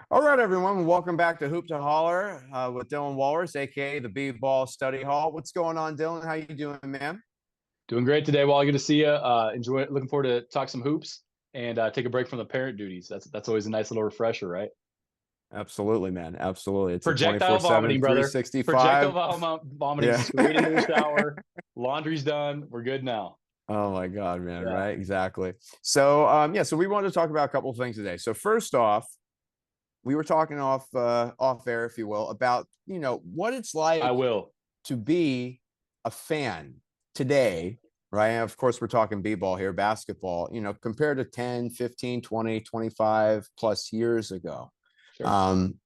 All right, everyone. Welcome back to Hoop to Holler with Dylan Walrus, aka the B-Ball Study Hall. What's going on, Dylan? How you doing, man? Doing great today. Well, good to see you. Enjoy it. Looking forward to talk some hoops and take a break from the parent duties. That's always a nice little refresher, right? Absolutely, man. Absolutely. It's a Projectile 24/7, vomiting, brother. Projectile 365. vomiting Yeah. straight into the shower. Laundry's done. We're good now. Oh my God, man. Yeah, Right. Exactly. So we wanted to talk about a couple of things today. So first off, we were talking off air, if you will, about what it's I like will. to be a fan today, right? And of course, we're talking b-ball here, basketball, compared to 10, 15, 20, 25 plus years ago. Sure. Um,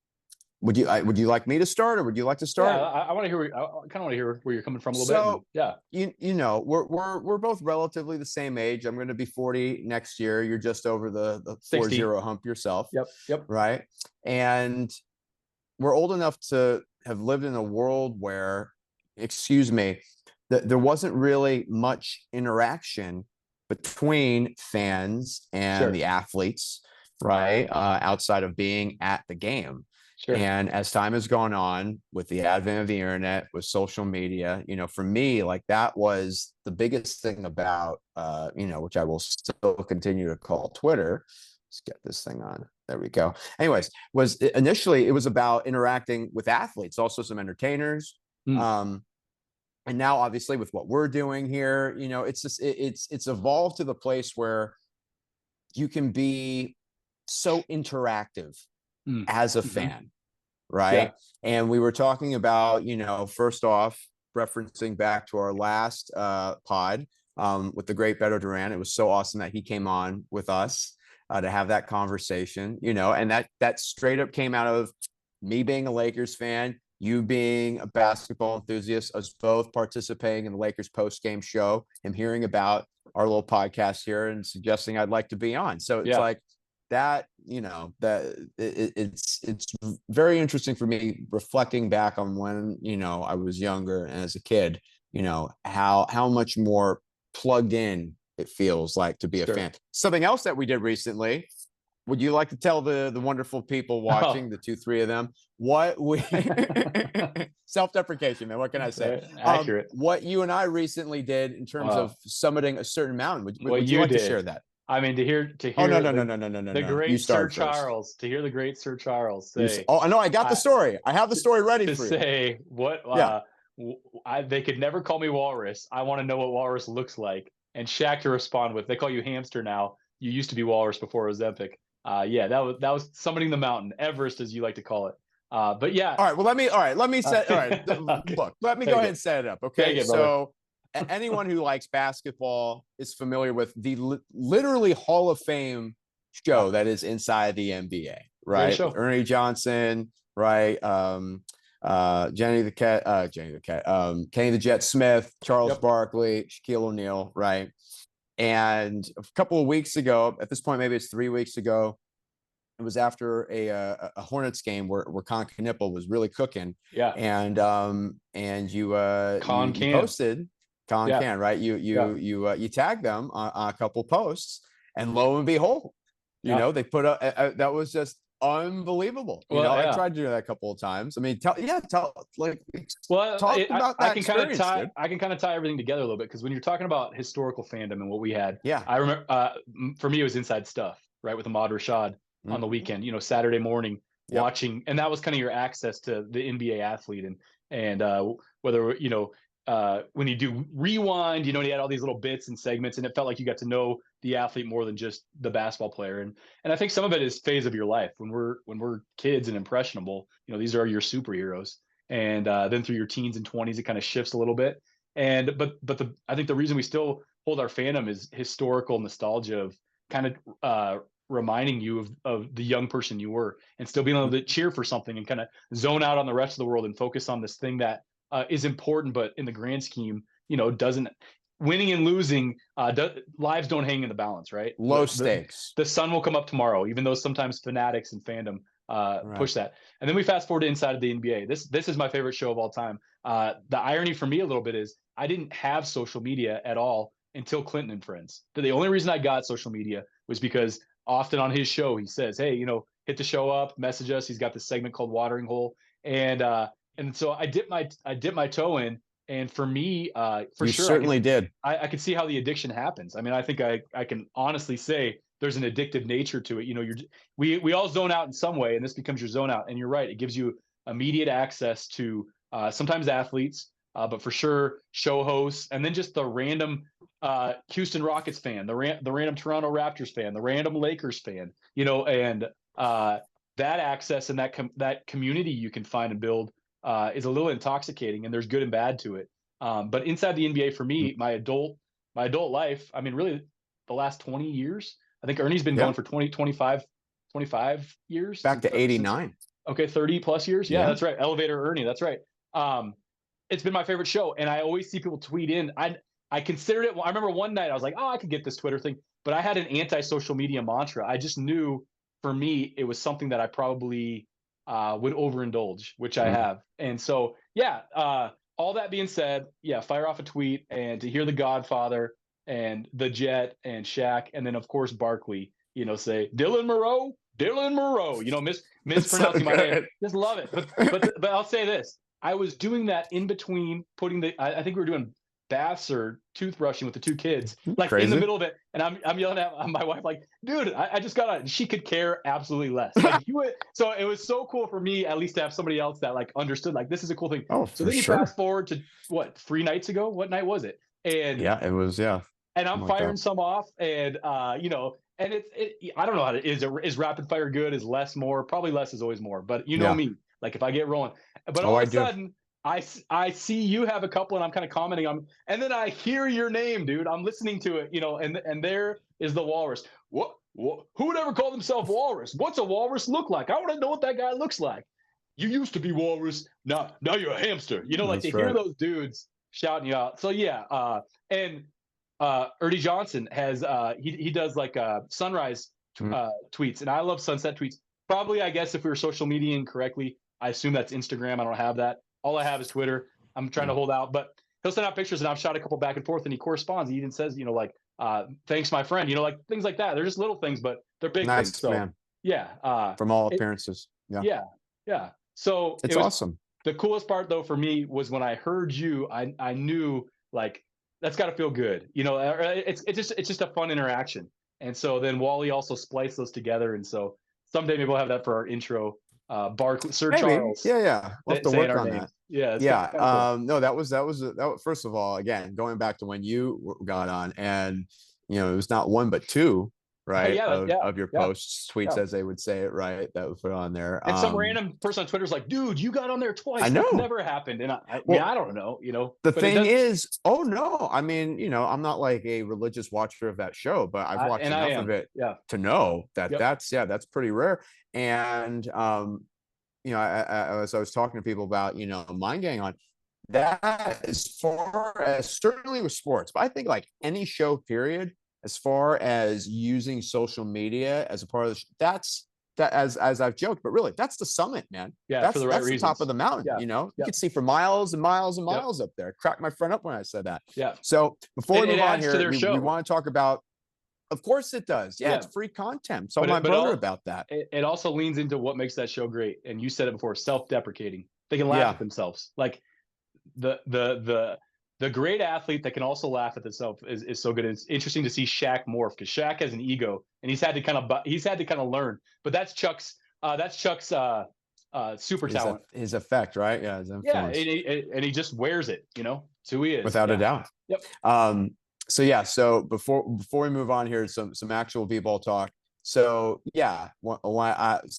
would you like me to start, or would you like to Yeah, start? I want to hear. I kind of want to hear where you're coming from a little bit. And So, yeah, we're both relatively the same age. I'm going to be 40 next year. You're just over the 60. 40 hump yourself, Yep. Yep. right? And we're old enough to have lived in a world where, excuse me, there wasn't really much interaction between fans and Sure. the athletes, right? Outside of being at the game. Sure. And as time has gone on with the advent of the internet, with social media, for me, like that was the biggest thing about, which I will still continue to call Twitter. Let's get this thing on. There we go. Anyways, was initially it was about interacting with athletes, also some entertainers. Mm. And now obviously with what we're doing here, it's just it's evolved to the place where you can be so interactive Mm. as a Mm-hmm. fan, right? Yeah. And we were talking about, first off, referencing back to our last pod with the great Beto Duran. It was so awesome that he came on with us to have that conversation, and that straight up came out of me being a Lakers fan, you being a basketball enthusiast, us both participating in the Lakers post-game show, and hearing about our little podcast here and suggesting I'd like to be on. So it's Yeah. like that, it's very interesting for me reflecting back on when, I was younger and as a kid, how much more plugged in it feels like to be a Sure. fan. Something else that we did recently. Would you like to tell the wonderful people watching, the two, three of them, what we self-deprecation, man? What can I say? Accurate. What you and I recently did in terms of Wow. summiting a certain mountain. What Would you you like to did. share that? I mean, to Oh, no, hear no, no, no, no, no, no, the no. You great Sir start first. Charles, to hear the great Sir Charles say, Oh, no, I got the I story. I have the story ready to for you. say what Yeah. they could never call me Walrus. I want to know what Walrus looks like. And Shaq to respond with, they call you Hamster now. You used to be Walrus before it was Epic. Yeah, that was summiting the mountain, Everest as you like to call it. But yeah. All right. Well, let me set. All right. Okay. Look, let me go Take ahead it. and set it up. Take Okay. it, brother. So, anyone who likes basketball is familiar with the literally Hall of Fame show Wow. that is inside the NBA, Great right? With show. Ernie Johnson, right? Jenny the Cat, Kenny the Jet Smith, Charles Yep. Barkley, Shaquille O'Neal, right? And a couple of weeks ago, at this point, maybe it's 3 weeks ago, it was after a Hornets game where Con Knipple was really cooking, Yeah. and Con you can. posted Con Yeah. Can, right? Yeah. You tagged them on a couple posts, and lo and behold, Yeah. they put up that was just unbelievable. Well, I yeah. tried to do that a couple of times. I mean, Well, talk about I that can kind of experience, tie dude. I can kind of tie everything together a little bit because when you're talking about historical fandom and what we had, Yeah. I remember for me it was Inside Stuff, right, with Ahmad Rashad on the Mm-hmm. weekend, Saturday morning Yep. watching, and that was kind of your access to the NBA athlete, and whether when you do rewind, and he had all these little bits and segments, and it felt like you got to know the athlete more than just the basketball player, and I think some of it is phase of your life when we're kids and impressionable, these are your superheroes. And then through your teens and 20s, it kind of shifts a little bit. And I think the reason we still hold our fandom is historical nostalgia of kind of reminding you of the young person you were, and still being able to cheer for something and kind of zone out on the rest of the world and focus on this thing that is important, but in the grand scheme, doesn't. Winning and losing, lives don't hang in the balance, right? Low stakes. The sun will come up tomorrow, even though sometimes fanatics and fandom push that. And then we fast forward to inside of the NBA. This is my favorite show of all time. The irony for me a little bit is I didn't have social media at all until Clinton and Friends. The only reason I got social media was because often on his show he says, "Hey, hit the show up, message us. He's got this segment called Watering Hole, and so I dipped my toe in, and for me, for You sure, certainly did. I could see how the addiction happens. I mean, I think I can honestly say there's an addictive nature to it. You know, we all zone out in some way, and this becomes your zone out. And you're right, it gives you immediate access to sometimes athletes, but for sure show hosts, and then just the random Houston Rockets fan, the random Toronto Raptors fan, the random Lakers fan. You know, and that access and that community you can find and build is a little intoxicating, and there's good and bad to it. But inside the NBA, for me, my adult life, I mean, really the last 20 years, I think Ernie's been Yeah. going for 25 years. Back to 89. Okay, 30 plus years. Yeah, Yeah. that's right. Elevator Ernie. That's right. It's been my favorite show. And I always see people tweet in. I considered it. I remember one night I was like, oh, I could get this Twitter thing. But I had an anti-social media mantra. I just knew for me, it was something that I probably would overindulge, which I have. And so, yeah, all that being said, yeah, fire off a tweet, and to hear the Godfather and the Jet and Shaq, and then of course Barkley, you know, say Dylan Moreau, you know, mispronouncing my name. Just love it. But I'll say this: I was doing that in between putting I think we were doing baths or toothbrushing with the two kids, like Crazy. in the middle of it, and I'm yelling at my wife like, dude, I just got on. She could care absolutely less. Like so it was so cool for me at least to have somebody else that like understood, like, this is a cool thing. Oh, so then you fast forward to what, 3 nights ago? What night was it? And yeah, it was, yeah. And I'm firing some off, and you know, and I don't know how to, is rapid fire good? Is less more? Probably less is always more, but you know me, like if I get rolling, but all of a sudden I see you have a couple, and I'm kind of commenting on, and then I hear your name, dude. I'm listening to it, you know, and there is the walrus. What who would ever call themselves walrus? What's a walrus look like? I want to know what that guy looks like. You used to be walrus, now you're a hamster. You know, like to hear those dudes shouting you out. So yeah, and Ernie Johnson has he does like sunrise tweets, and I love sunset tweets. Probably, I guess, if we were social media incorrectly, I assume that's Instagram. I don't have that. All I have is Twitter. I'm trying to hold out, but he'll send out pictures, and I've shot a couple back and forth, and he corresponds. He even says, you know, like, thanks, my friend, you know, like things like that. They're just little things, but they're big things. So, man. Yeah. From all appearances. Yeah. So it's awesome. The coolest part, though, for me was when I heard you, I knew, like, that's got to feel good. You know, it's just a fun interaction. And so then Wally also spliced those together. And so someday maybe we'll have that for our intro. Barkley, Sir Charles. Yeah. We'll have to work on that. Yeah. Cool. No, that was first of all, again, going back to when you got on, and you know, it was not one but two, right? Of your posts, tweets, as they would say it, right? That was put on there. And some random person on Twitter's like, dude, you got on there twice. I know. That never happened. And I don't know, you know. The thing is, oh no, I mean, you know, I'm not like a religious watcher of that show, but I've watched enough of it to know that that's pretty rare. And you know, as I was talking to people about, you know, Mind Gang on that, as far as certainly with sports, but I think like any show period, as far as using social media as a part of that's as I've joked, but really that's the summit, man. Yeah, that's for the right reasons. The top of the mountain. Yeah. You know, you can see for miles and miles and miles up there. Cracked my friend up when I said that. Yeah. So before we move on here, we want to talk about. Of course it does. Yeah, it's free content. So my brother about that. It also leans into what makes that show great. And you said it before, self-deprecating. They can laugh at themselves. Like the great athlete that can also laugh at themselves is so good. It's interesting to see Shaq morph, because Shaq has an ego, and he's had to kind of learn. But that's Chuck's super talent. His effect, right? Yeah, his influence. And he just wears it. You know, it's who he is, without a doubt. Yep. So yeah, so before we move on here, some actual b-ball talk. So yeah,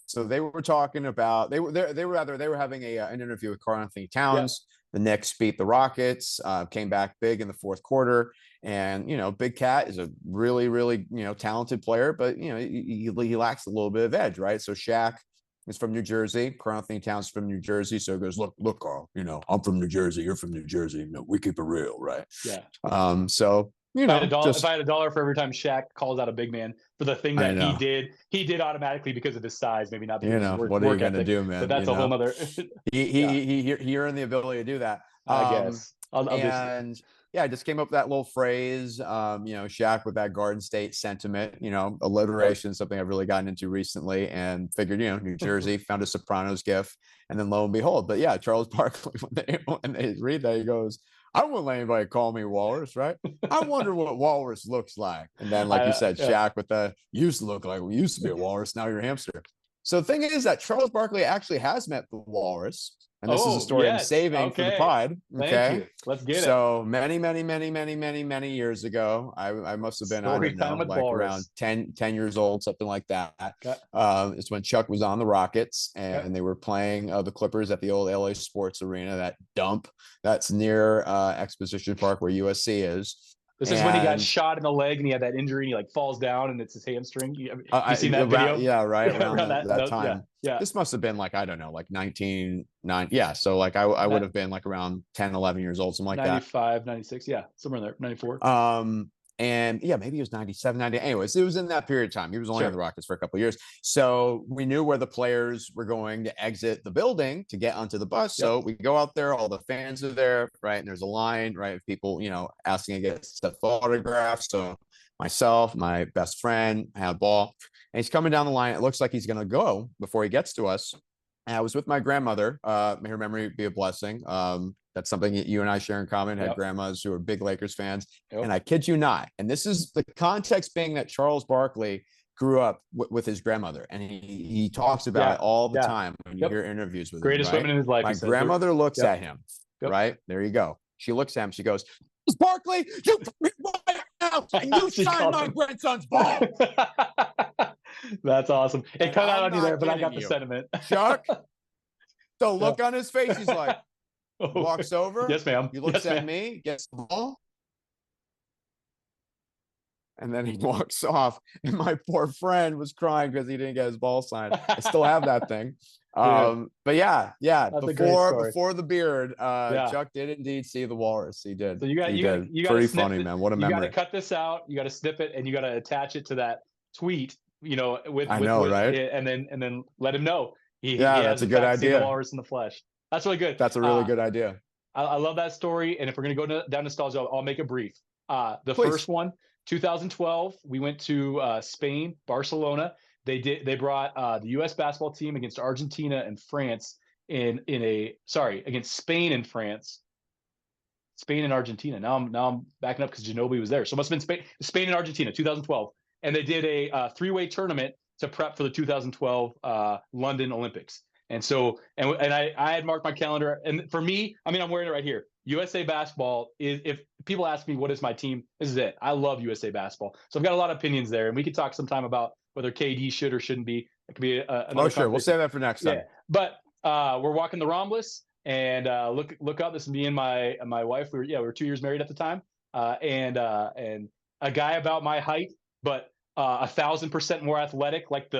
so they were talking about they were having an interview with Karl Anthony Towns. The Knicks beat the Rockets, came back big in the fourth quarter, and you know, Big Cat is a really, really, you know, talented player, but you know, he lacks a little bit of edge, right? So Shaq is from New Jersey. Karl Anthony Towns is from New Jersey. So he goes, look, Karl, you know, I'm from New Jersey. You're from New Jersey. You know, we keep it real, right? Yeah. So, you know, if I had $1 for every time Shaq calls out a big man for the thing that he did automatically because of his size, maybe not because of his what are you going to do, man? But that's a whole nother. he earned the ability to do that. I guess. I just came up with that little phrase, Shaq with that Garden State sentiment, alliteration, something I've really gotten into recently, and figured, New Jersey, found a Sopranos gif, and then lo and behold. But yeah, Charles Barkley, when they read that, he goes, I wouldn't let anybody call me Walrus, right? I wonder what Walrus looks like. And then, like you said, Yeah. Shaq with the used to look like, we used to be a walrus, now you're a hamster. So the thing is that Charles Barkley actually has met the walrus. And this is a Oh, story I'm yes. saving for the Okay. pod. Thank Okay. you. Let's get it. So many years ago, I must have been, I Story don't time know, with like around Walrus. 10 years old, something like that. Okay. It's when Chuck was on the Rockets Okay. and they were playing the Clippers at the old LA Sports Arena, that dump that's near Exposition Park where USC is. This is when he got And shot in the leg and he had that injury and he like falls down and it's his hamstring. Have you seen that video? yeah, right Yeah, around around that yeah, time. yeah. This must have been like, I don't know, like 1990. Yeah. So like I would have been like around 10, 11 years old, something like that. 95, 96. Yeah, somewhere in there. 94. And yeah, maybe it was 97, 90. Anyways, it was in that period of time. He was only on Sure. the Rockets for a couple of years. So we knew where the players were going to exit the building to get onto the bus. Yep. So we go out there, all the fans are there, right? And there's a line, right? Of people, asking to get stuff autographs. So myself, my best friend, had a ball, and he's coming down the line. It looks like he's going to go before he gets to us. And I was with my grandmother. May her memory be a blessing. That's something that you and I share in common. Had grandmas who are big Lakers fans. Yep. And I kid you not. And this is the context being that Charles Barkley grew up with his grandmother. And he talks about it all the time when you hear interviews with Greatest him. Right? women in his life. My grandmother looks at him, right? There you go. She looks at him. She goes, Barkley, you right now, and you signed my grandson's ball. That's awesome. It cut out on you there, but I got the sentiment. Chuck, the look on his face, he's like, walks over. Yes, ma'am. He looks at me, gets the ball, and then he walks off. And my poor friend was crying because he didn't get his ball signed. I still have that thing. But yeah. Before the beard, Chuck did indeed see the walrus. He did. So you got pretty funny, man. What a memory. You got to cut this out. You got to snip it, and you got to attach it to that tweet. With right? And then let him know. That's a good idea. The walrus in the flesh. That's really good. That's a really good idea. I love that story. And if we're going to go down nostalgia, I'll make it brief. The first one, 2012, we went to Spain, Barcelona. They brought the U.S. basketball team against Argentina and France against Spain and France. Spain and Argentina. Now I'm backing up because Ginobili was there. So it must have been Spain and Argentina, 2012. And they did a three-way tournament to prep for the 2012 London Olympics. And so, and I had marked my calendar. And for me, I mean, I'm wearing it right here. USA basketball is, if people ask me what is my team, this is it. I love USA basketball. So I've got a lot of opinions there. And we could talk sometime about whether KD should or shouldn't be. It could be another. Oh, sure. We'll save that for next time. Yeah. But we're walking the Ramblas, and look up. This is me and my wife. We were 2 years married at the time. And a guy about my height, but 1,000% more athletic, like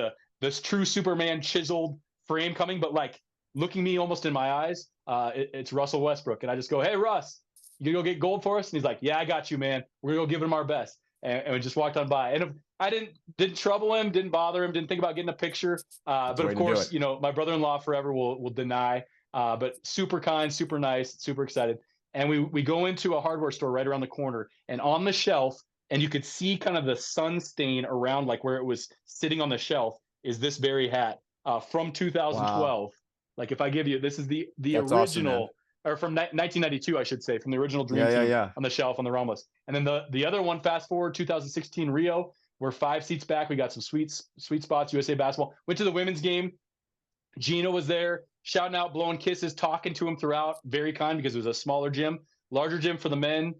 this true Superman chiseled frame coming, but like looking me almost in my eyes. It's Russell Westbrook, and I just go, "Hey Russ, you gonna go get gold for us?" And he's like, "Yeah, I got you, man. We're gonna go give him our best." And we just walked on by, and I didn't trouble him, didn't bother him, didn't think about getting a picture. But of course, my brother-in-law forever will deny. But super kind, super nice, super excited. And we go into a hardware store right around the corner, and on the shelf. And you could see kind of the sun stain around, like where it was sitting on the shelf, is this very hat from 2012. Wow. Like if I give you, this is the That's original, awesome, or from 1992, I should say, from the original Dream Team on the shelf on the Ramblas. And then the other one, fast forward 2016 Rio, we're 5 seats back. We got some sweet spots. USA basketball. Went to the women's game. Gina was there, shouting out, blowing kisses, talking to him throughout. Very kind because it was a smaller gym, larger gym for the men.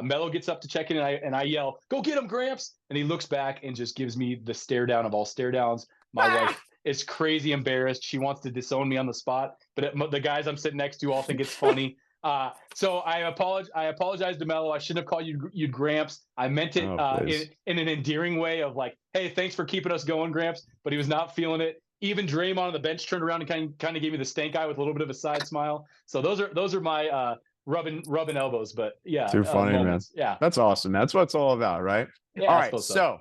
Melo gets up to check in, and I yell, "Go get him, Gramps!" And he looks back and just gives me the stare down of all stare downs. My wife is crazy embarrassed. She wants to disown me on the spot, but the guys I'm sitting next to all think it's funny. So I apologize to Melo. I shouldn't have called you Gramps. I meant it in an endearing way of like, "Hey, thanks for keeping us going, Gramps." But he was not feeling it. Even Draymond on the bench turned around and kind of gave me the stank eye with a little bit of a side smile. So those are my rubbing elbows, but yeah, too funny, moments. man. Yeah, that's awesome. That's what it's all about, right? Yeah, all right, so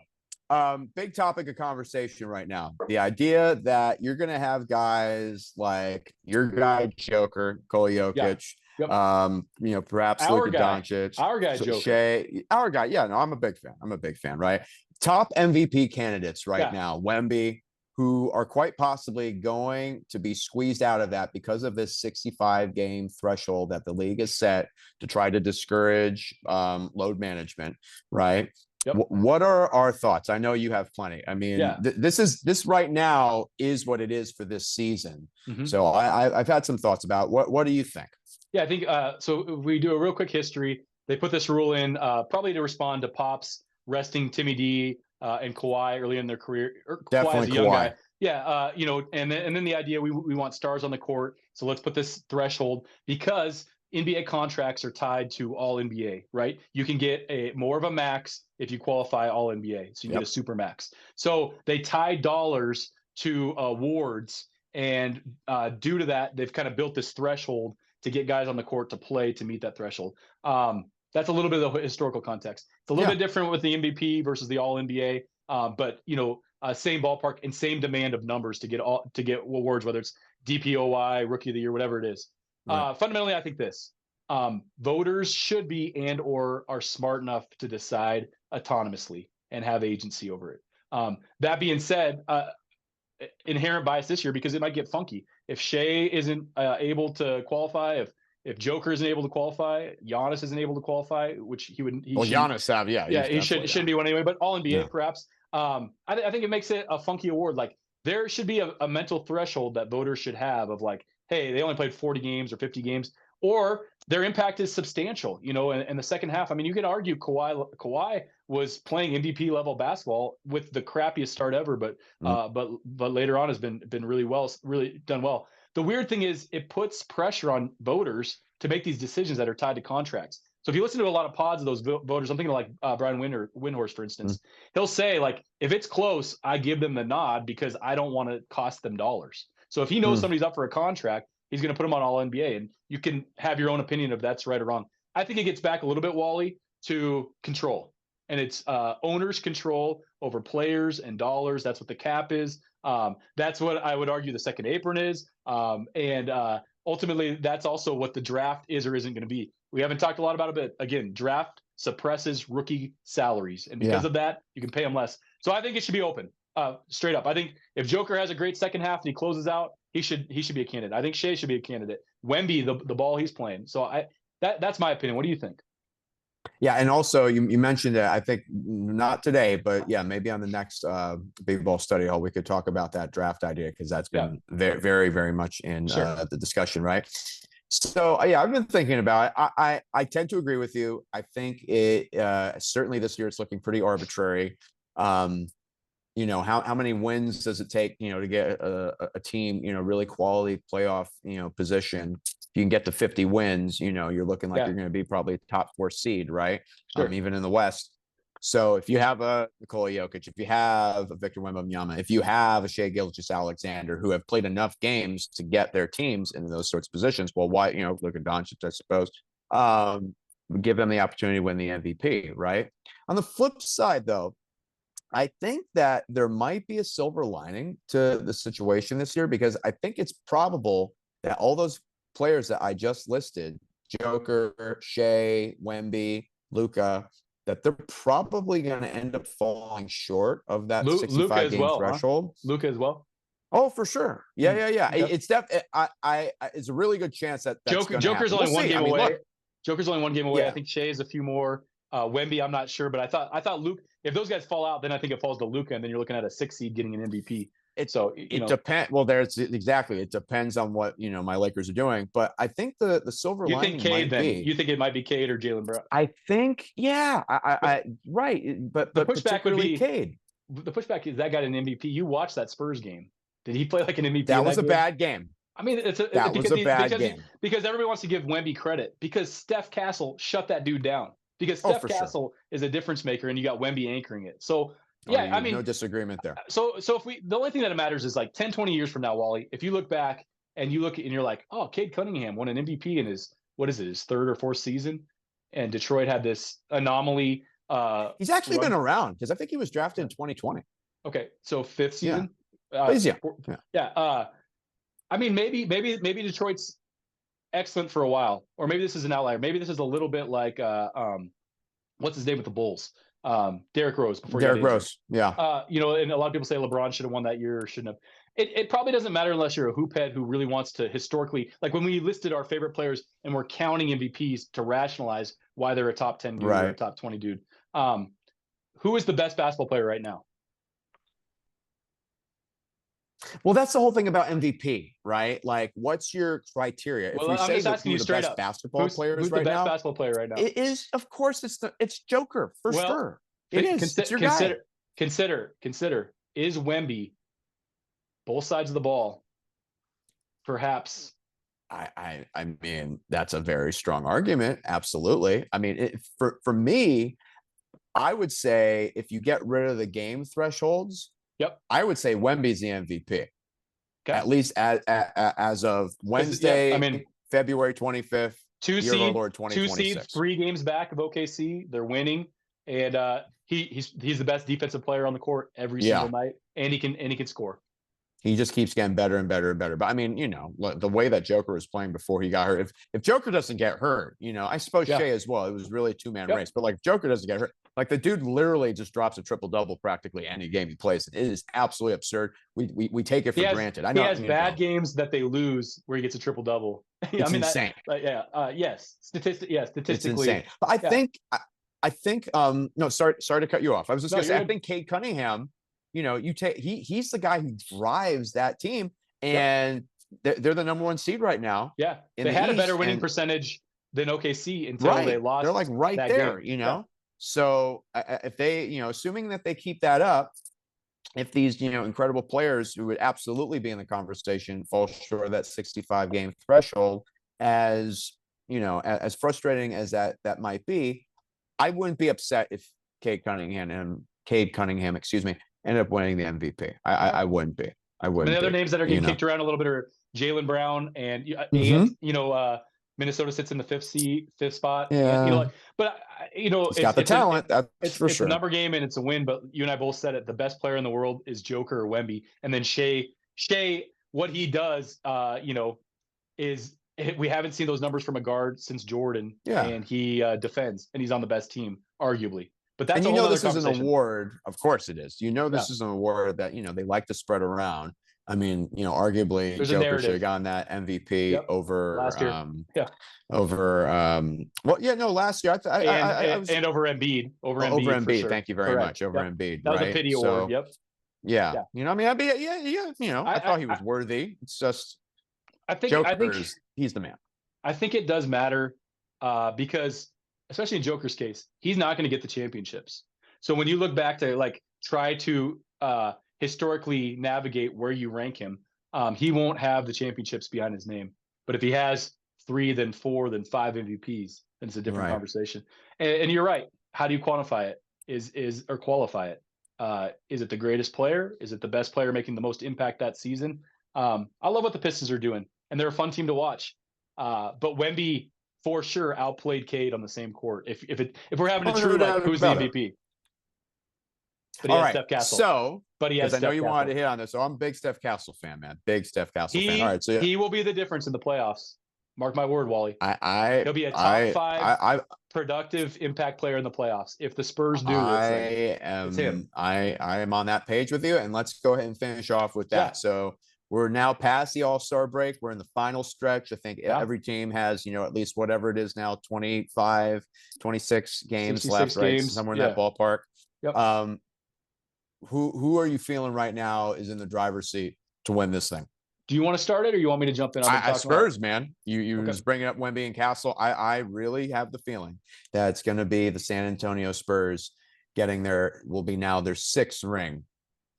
big topic of conversation right now, the idea that you're gonna have guys like your guy Joker, Nikola Jokic, Yep. Perhaps Our Luka guy, Doncic, our guy, Joker. Shea, our guy. Yeah, no, I'm a big fan. I'm a big fan, right? Top MVP candidates right Yeah. now, Wemby, who are quite possibly going to be squeezed out of that because of this 65 game threshold that the league has set to try to discourage load management, right? Yep. What are our thoughts? I know you have plenty. I mean, Yeah. this right now is what it is for this season. Mm-hmm. So I've had some thoughts about what do you think? Yeah, I think so. If we do a real quick history, they put this rule in probably to respond to Pop's resting Timmy D and Kawhi early in their career, or Kawhi as Definitely a young guy. Kawhi. Yeah, and then the idea we want stars on the court, so let's put this threshold because NBA contracts are tied to all NBA, right? You can get a more of a max if you qualify all NBA, so you get a Yep. super max. So they tie dollars to awards, and due to that, they've kind of built this threshold to get guys on the court to play to meet that threshold. That's a little bit of the historical context. It's a little bit different with the MVP versus the All NBA, but same ballpark and same demand of numbers to get awards, whether it's DPOY, Rookie of the Year, whatever it is. Right. Fundamentally, I think this: voters should be and or are smart enough to decide autonomously and have agency over it. That being said, inherent bias this year because it might get funky. If Shea isn't able to qualify, if Joker isn't able to qualify, Giannis isn't able to qualify, which he would. He Well, shouldn't. Giannis have, yeah, Yeah, he shouldn't be one anyway. But all NBA yeah. perhaps. I think it makes it a funky award. Like there should be a mental threshold that voters should have of like, hey, they only played 40 games or 50 games, or their impact is substantial. In the second half. I mean, you can argue Kawhi was playing MVP level basketball with the crappiest start ever, but later on has been really done well. The weird thing is it puts pressure on voters to make these decisions that are tied to contracts. So if you listen to a lot of pods of those voters, I'm thinking like Brian Windhorst, for instance, he'll say like, if it's close, I give them the nod because I don't want to cost them dollars. So if he knows somebody's up for a contract, he's going to put them on all NBA, and you can have your own opinion of that's right or wrong. I think it gets back a little bit, Wally, to control, and it's owners' control over players and dollars. That's what the cap is. That's what I would argue the second apron is, and ultimately, that's also what the draft is or isn't going to be. We haven't talked a lot about it, but again, draft suppresses rookie salaries, and because of that, you can pay them less. So I think it should be open, straight up. I think if Joker has a great second half and he closes out, he should be a candidate. I think Shea should be a candidate. Wemby, the ball he's playing. So that's my opinion. What do you think? Yeah, and also you mentioned that I think not today, but yeah, maybe on the next Big Ball Study Hall we could talk about that draft idea because that's been very, very, very much in the discussion, right? So yeah, I've been thinking about it. I tend to agree with you. I think it certainly this year it's looking pretty arbitrary. How many wins does it take, to get a team, really quality playoff, position? If you can get to 50 wins, you're looking like you're going to be probably a top 4 seed, right? Sure. Even in the West. So if you have a Nikola Jokic, if you have a Victor Wembanyama, if you have a Shai Gilgeous-Alexander who have played enough games to get their teams in those sorts of positions, well, why, look at Doncic, I suppose, give them the opportunity to win the MVP, right? On the flip side, though, I think that there might be a silver lining to the situation this year because I think it's probable that all those players that I just listed, Joker, Shea, Wemby, Luka, that they're probably going to end up falling short of that 65 game threshold. Huh? Luka as well. Oh, for sure. Yeah. Yep. It's definitely. It's a really good chance that Joker's only one game away. Look, Joker's only one game away. Yeah. I think Shea is a few more. Wemby, I'm not sure, but I thought Luke. If those guys fall out, then I think it falls to Luka, and then you're looking at a 6 seed getting an MVP. It depends. Well, there's exactly. It depends on what my Lakers are doing, but I think the silver lining might be. You think it might be Cade or Jaylen Brown? I think, yeah, I right, but the pushback would be Cade. The pushback is that got an MVP. You watched that Spurs game. Did he play like an MVP? That was a bad game. I mean, that was a bad game because everybody wants to give Wemby credit because Steph Castle shut that dude down. Because Steph Castle is a difference maker, and you got Wemby anchoring it. So, I mean, no disagreement there. So if the only thing that matters is like 10, 20 years from now, Wally, if you look back and you look and you're like, oh, Cade Cunningham won an MVP in his 3rd or 4th season, and Detroit had this anomaly. He's actually been around because I think he was drafted in 2020. Okay, so 5th season. Yeah. I mean, maybe Detroit's excellent for a while, or maybe this is an outlier. Maybe this is a little bit like what's his name with the Bulls? Derrick Rose before he got Derrick injured. Rose. Yeah. And a lot of people say LeBron should have won that year or shouldn't have. It probably doesn't matter unless you're a hoophead who really wants to historically, like when we listed our favorite players and we're counting MVPs to rationalize why they're a top 10 dude or a top 20 dude. Who is the best basketball player right now? Well, that's the whole thing about MVP, right? Like, what's your criteria? If Well, we I'm say just that asking who you the straight best up. basketball players Who's the right best now, basketball player right now? it is, of course, it's Joker for sure. It is. It's your guy. Consider. Is Wemby both sides of the ball? Perhaps. I mean, that's a very strong argument. Absolutely. I mean, for me, I would say if you get rid of the game thresholds, yep, I would say Wemby's the MVP. Okay. At least as of Wednesday, I mean, February 25th, year of our Lord 2026. 2 seeds, 3 games back of OKC. They're winning, and he's the best defensive player on the court every single night, and he can score. He just keeps getting better and better and better. But I mean, the way that Joker was playing before he got hurt, if Joker doesn't get hurt, I suppose Shea as well. It was really a 2-man race. But like Joker doesn't get hurt, like the dude literally just drops a triple-double practically any game he plays. It is absolutely absurd. We take it for granted. I know he has bad games that they lose where he gets a triple-double. It's insane. Yes. Statistically. It's insane. But I think no, sorry to cut you off. I was just gonna say, I think Cade Cunningham, he's the guy who drives that team, and they're the number 1 seed right now. Yeah, they had a better winning percentage than OKC until they lost. They're like right there, So if they, assuming that they keep that up, if these, incredible players who would absolutely be in the conversation fall short of that 65 game threshold, as frustrating as that might be, I wouldn't be upset if Cade Cunningham, ended up winning the MVP. I wouldn't be. I wouldn't. The other names that are getting kicked around a little bit are Jaylen Brown and Minnesota sits in the fifth spot. Yeah. He's got the talent. That's for sure. It's a number game and it's a win. But you and I both said it. The best player in the world is Joker or Wemby, and then Shea, what he does, is we haven't seen those numbers from a guard since Jordan. Yeah. And he defends, and he's on the best team, arguably. But that's this is an award. Of course it is. This is an award that they like to spread around. I mean, arguably Joker should have gotten that MVP over last year. Last year I was and over Embiid. Over Embiid. Sure. Thank you very much. Over Embiid. That was a pity award. Yep. Yeah. I thought he was worthy. It's just I think he's the man. I think it does matter because, especially in Joker's case, he's not going to get the championships. So when you look back to try to historically navigate where you rank him, he won't have the championships behind his name. But if he has 3, then 4, then 5 MVPs, then it's a different conversation. And you're right. How do you quantify it? Or qualify it? Is it the greatest player? Is it the best player making the most impact that season? I love what the Pistons are doing, and they're a fun team to watch. But Wemby for sure outplayed Cade on the same court. If we're having a true who's the MVP? But he has Steph Castle. Because I know you wanted to hit on this, so I'm a big Steph Castle fan, man. Big Steph Castle fan. All right, so he will be the difference in the playoffs. Mark my word, Wally. He'll be a top 5 productive impact player in the playoffs. If the Spurs do, it's him. I am on that page with you, and let's go ahead and finish off with that. Yeah. So we're now past the All-Star break. We're in the final stretch. I think every team has, at least whatever it is now, 25, 26 games left, right? Somewhere in that ballpark. Yep. Who are you feeling right now is in the driver's seat to win this thing? Do you want to start it, or you want me to jump in? Spurs, man. You just bringing up Wemby and Castle. I really have the feeling that it's going to be the San Antonio Spurs getting their 6th ring.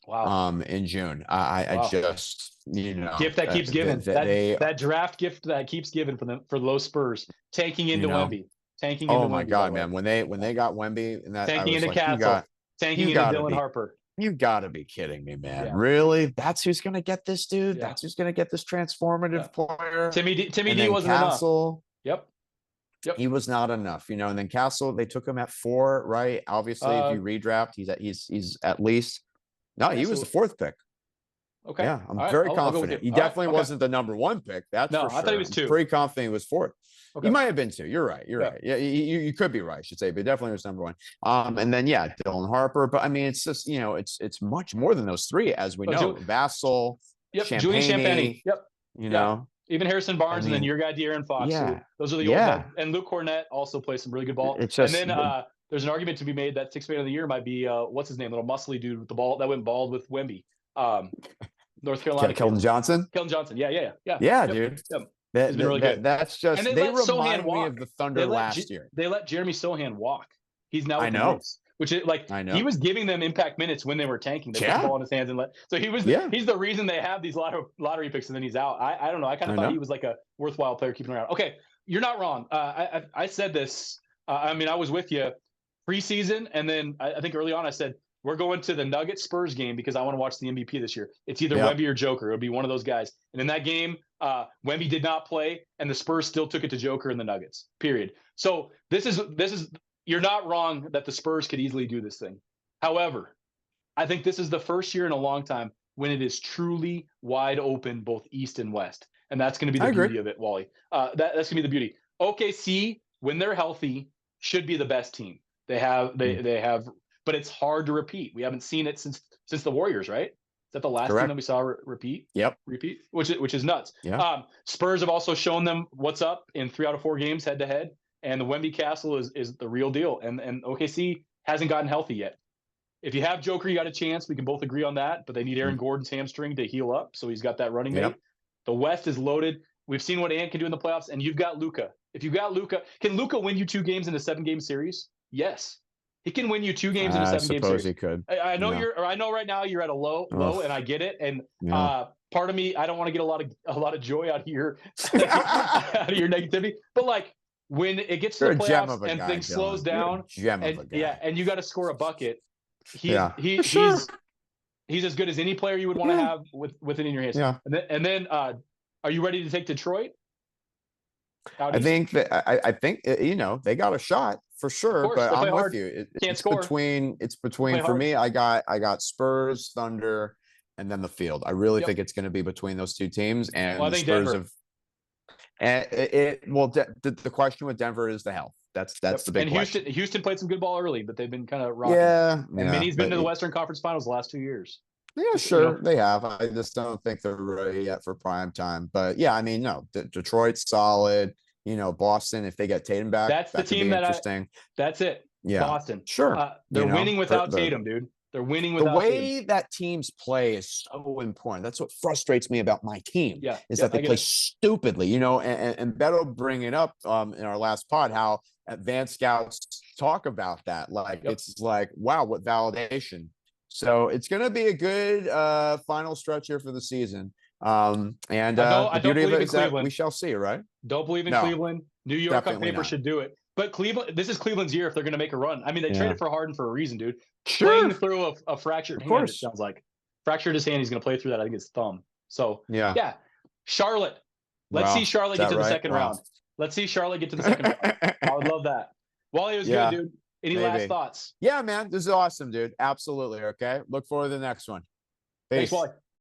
Wow. In June. I just gift that keeps giving. That draft gift that keeps giving for those Spurs tanking into Wemby. Oh my God, man! When they got Wemby and that tanking into Castle, tanking into Dylan Harper. You got to be kidding me, man. Yeah. Really? That's who's going to get this dude? Yeah. That's who's going to get this transformative player? Timmy D wasn't Castle, enough. Yep. He was not enough, and then Castle, they took him at 4, right? Obviously, if you redraft, he's at least. No, he was the 4th pick. Okay. Yeah, I'm All right. very I'll go with you. confident. He All right. definitely Okay. wasn't the number one pick. That's No, for I thought he sure. was I'm two. pretty confident he was fourth. He Okay. might have been two. You're right. You're Yeah. right. Yeah, you could be right, I should say, but definitely was number one. And then yeah, Dylan Harper. But I mean, it's just it's much more than those three, as we Oh, know. Vassell, yep. Julian Champagny. Champagne. Yep. You Yeah. know, Even Harrison I Barnes, and then mean, your guy De'Aaron Fox. So yeah, those are the old yeah. and Luke Cornett also plays some really good ball. It's And just then there's an argument to be made that sixth man of the year might be what's his name, little muscly dude with the ball that went bald with Wemby, North Carolina Keldon kid. Johnson. Keldon Johnson. Yeah. Yeah, Yep. dude. Yep. He's been really good. That's And just they let Sohan remind me walk. of the Thunder last year. They let Jeremy Sohan walk. He's now I with the know. Knicks, which is like I he know. was giving them impact minutes when they were tanking. They put the Yeah. ball in his hands and let. So Yeah. he's the reason they have these lottery picks, and then he's out. I don't know. I kind of thought he was like a worthwhile player keeping around. Okay, you're not wrong. I said this. I mean, I was with you preseason, and then I think early on I said we're going to the Nuggets Spurs game because I want to watch the MVP this year. It's either Wemby or Joker. It'll be one of those guys. And in that game, Wemby did not play, and the Spurs still took it to Joker and the Nuggets. Period. So this is you're not wrong that the Spurs could easily do this thing. However, I think this is the first year in a long time when it is truly wide open, both East and West, and that's going to be the beauty of it, Wally. That's going to be the beauty. OKC, when they're healthy, should be the best team. They have, but it's hard to repeat. We haven't seen it since the Warriors, right? Is that the last team that we saw repeat? Yep. Repeat, which is nuts. Yeah. Spurs have also shown them what's up in 3 out of 4 games head to head, and the Wemby Castle is the real deal. And OKC hasn't gotten healthy yet. If you have Joker, you got a chance. We can both agree on that, but they need Aaron Gordon's hamstring to heal up, so he's got that running mate. The West is loaded. We've seen what Ant can do in the playoffs, and you've got Luka. If you've got Luka, can Luka win you 2 games in a 7-game series? Yes. He can win you 2 games in a 7-game series. I suppose he could. I know I know right now you're at a low, and I get it. And part of me, I don't want to get a lot of joy out of your out of your negativity. But like when it gets to the playoffs and things slows down, and you got to score a bucket. He's as good as any player you would want to have with it in your hands. Yeah. And then are you ready to take Detroit? I think they got a shot for sure, but I'm with you. It's between for me. I got Spurs, Thunder, and then the field. I really think it's going to be between those 2 teams, and I the think Spurs Denver. have. And the question with Denver is the health. That's the big question. Houston played some good ball early, but they've been kind of rocking. And Minnie's been to the Western Conference Finals the last 2 years. Yeah, sure, they have. I just don't think they're ready yet for prime time. But yeah, I mean, no, Detroit's solid. Boston, if they get Tatum back, that's the team that interesting. That's it. Yeah, Boston. Sure. They're winning without Tatum, dude. They're winning without the way that teams play is so important. That's what frustrates me about my team. Is that they play stupidly. And Beto bring it up in our last pod how advanced scouts talk about that. Like it's like, wow, what validation. So it's going to be a good final stretch here for the season. The beauty of it is that we shall see, right? Don't believe in Cleveland. New York on paper should do it. But Cleveland, this is Cleveland's year if they're going to make a run. I mean, they traded for Harden for a reason, dude. Playing through a fractured hand, it sounds like. Fractured his hand. He's going to play through that. I think his thumb. So, yeah. Charlotte. Let's see Charlotte get to the second round. Let's see Charlotte get to the second round. I would love that. Wally, it was good, dude. Any last thoughts? Yeah, man. This is awesome, dude. Absolutely. Okay. Look forward to the next one. Peace. Thanks, Wally.